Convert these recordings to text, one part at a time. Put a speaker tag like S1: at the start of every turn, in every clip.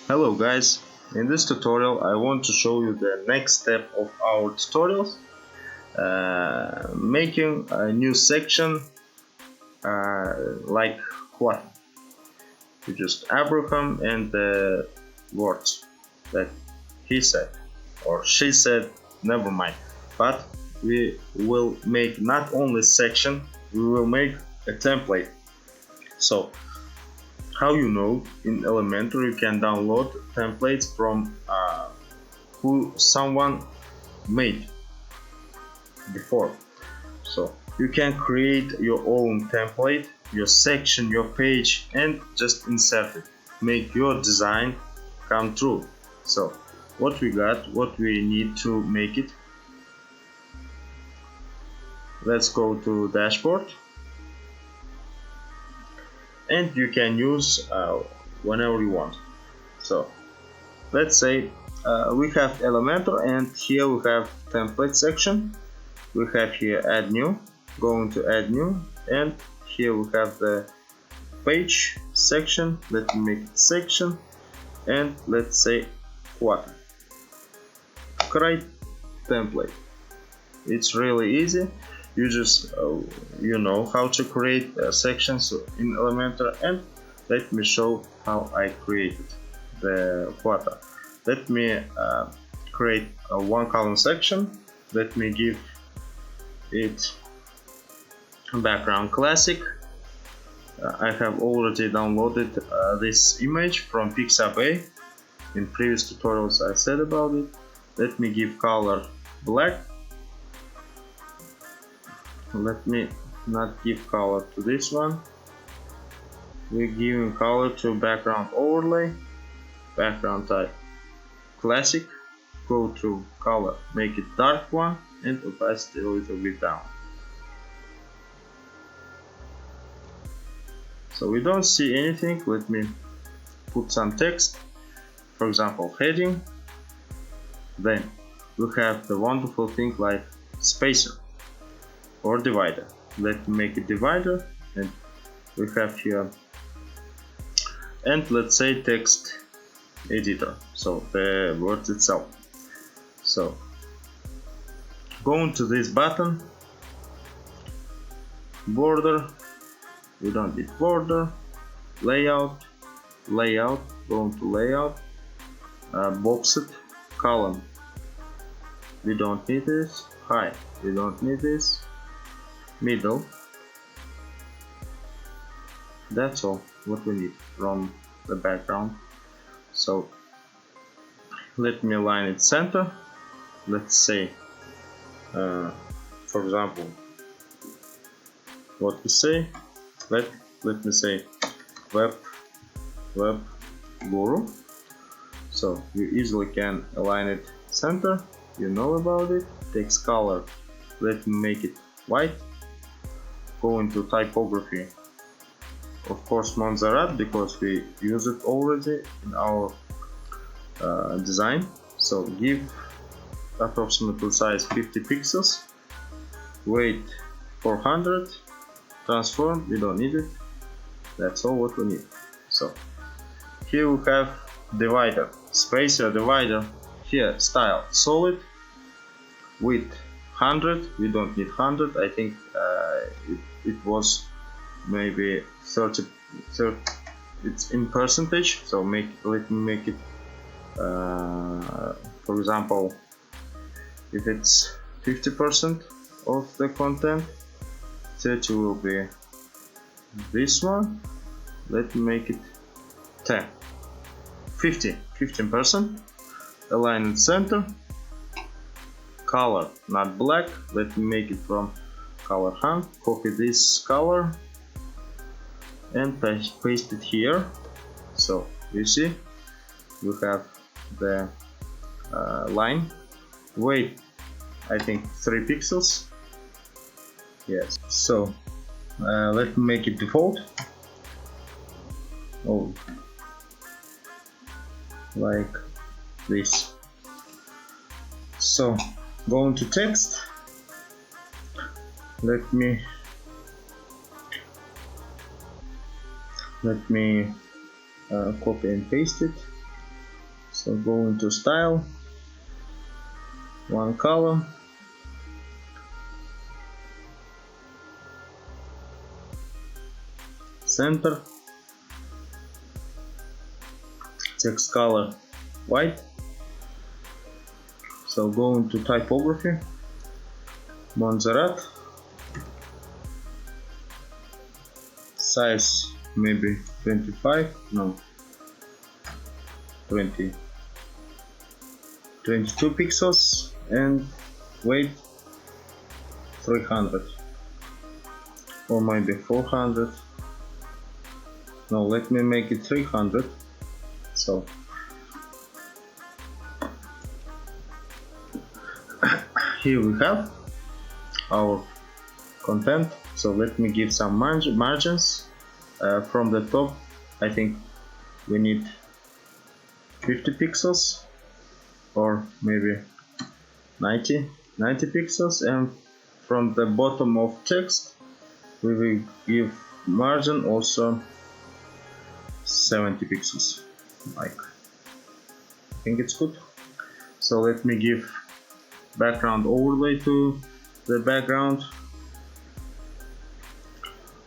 S1: Hello guys, in this tutorial I want to show you the next step of our tutorials, making a new section like what? You just Abraham and the words that he said or she said, never mind, but we will make not only section, we will make a template. So how you know, in Elementor you can download templates from who someone made before. So you can create your own template, your section, your page, and just insert it. Make your design come true. So what we need to make it. Let's go to dashboard. And you can use whenever you want. So let's say we have Elementor, and here we have template section. We have here add new, going to add new, and here we have the page section. Let me make it section, and let's say quarter. Create template. It's really easy. You just you know how to create sections in Elementor, and let me show how I created the quarter. Let me create a one column section. Let me give it background classic. I have already downloaded this image from Pixabay. In previous tutorials I said about it. Let me give color black. Let me not give color to this one. We're giving color to background overlay, background type classic. Go to color, make it dark one, and opacity a little bit down. So we don't see anything. Let me put some text, for example heading. Then we have the wonderful thing like spacer or divider. Let me make a divider, and we have here, and let's say text editor, so the word itself. So going to this button, border, we don't need border, layout, going to layout, boxed column, we don't need this, height, we don't need this, middle. That's all what we need from the background. So let me align it center. Let's say for example what we say, let me say web guru. So you easily can align it center, you know about it. Text color, let me make it white. Go into typography, of course Montserrat, because we use it already in our design. So give approximately size 50 pixels, weight 400, transform, we don't need it. That's all what we need. So here we have divider, spacer, divider. Here style solid, width 100, we don't need 100. I think it was maybe 30, it's in percentage, so let me make it for example, if it's 50% of the content, 30 will be this one. Let me make it 10, 15%. Align it center. Color, not black, let me make it from color hand. Copy this color and paste it here. So you see we have the line. Weight, I think 3 pixels. Yes. So let me make it default. Oh, like this. So going to text, let me copy and paste it. So go into style, one column, center, text color white. So go into typography, Montserrat, size maybe 25, no, 22 pixels, and weight 300 or maybe 400. No, let me make it 300. So here we have our content. So let me give some margins. From the top, I think we need 50 pixels or maybe 90 pixels, and from the bottom of text we will give margin also 70 pixels. Like, I think it's good. So let me give background overlay to the background.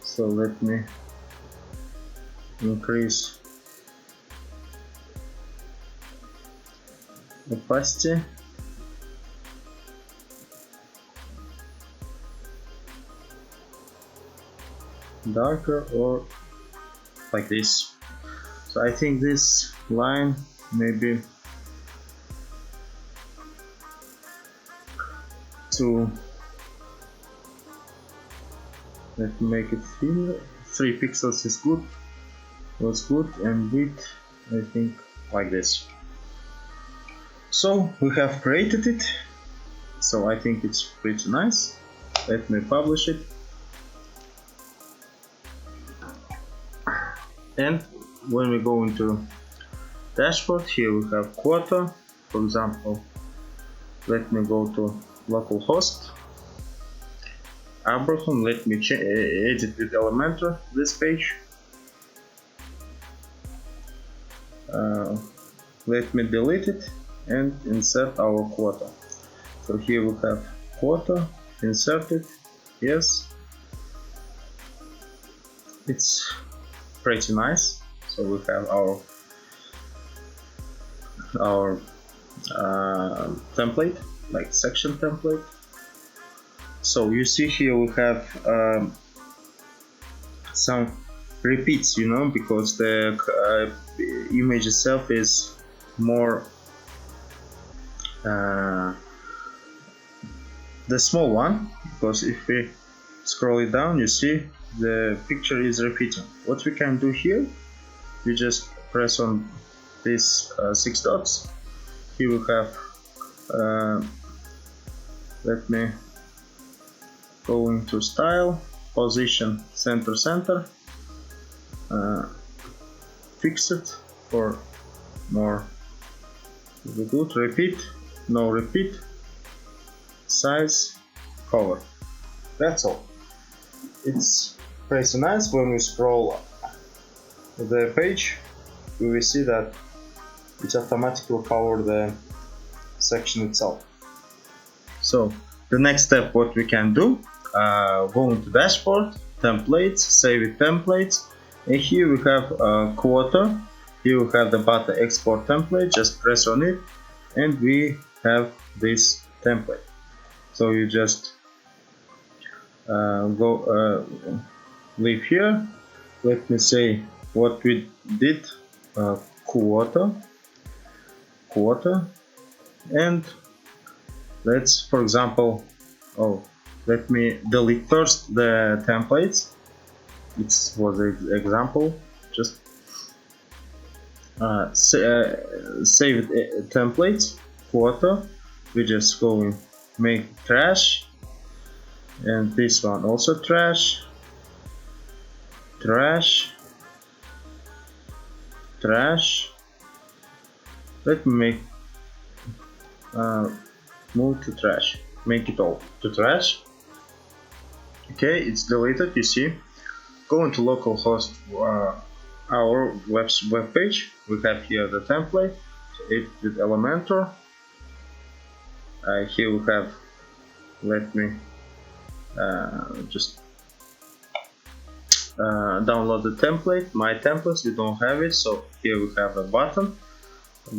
S1: So let me increase opacity, darker, or like this. So I think this line maybe to, let me make it here, 3 pixels is good, was good, and width I think like this. So we have created it, so I think it's pretty nice. Let me publish it, and when we go into dashboard, here we have quota. For example, let me go to localhost Abraham. Let me edit with Elementor this page. Let me delete it and insert our quota. So here we have quota, insert it, yes, it's pretty nice. So we have our template, like section template. So you see here we have some repeats, you know, because the image itself is more the small one, because if we scroll it down, you see the picture is repeating. What we can do here, we just press on these 6 dots. Here we have let me go into style, position, center, fix it for more good, repeat, no repeat, size, cover. That's all. It's pretty nice. When we scroll the page, we will see that it automatically covers the section itself. So the next step, what we can do, go into dashboard, templates, save it templates, and here we have quota. Here we have the button export template. Just press on it and we have this template. So you just leave here. Let me say what we did, quota, and let's, for example, let me delete first the templates. It was an example. Just save templates, quota. We just go and make trash, and this one also trash. Let me make move to trash, make it all to trash. Okay, it's deleted. You see, go into localhost our web page. We have here the template. it with Elementor. Here we have, let me just download the template, my templates. We don't have it, so here we have a button.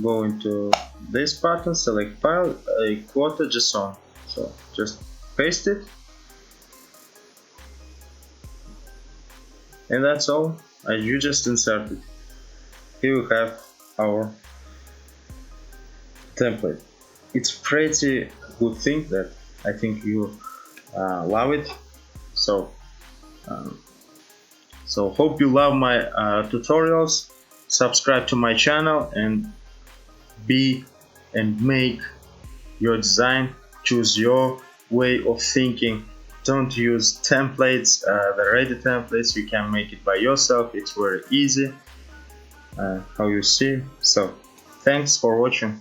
S1: Go into this button, select file, a quote JSON. So just paste it, and that's all. You just insert it. Here we have our template. It's pretty good thing that I think you love it. So hope you love my tutorials. Subscribe to my channel and make your design. Choose your way of thinking. Don't use templates, the ready templates. You can make it by yourself. It's very easy, how you see. So thanks for watching.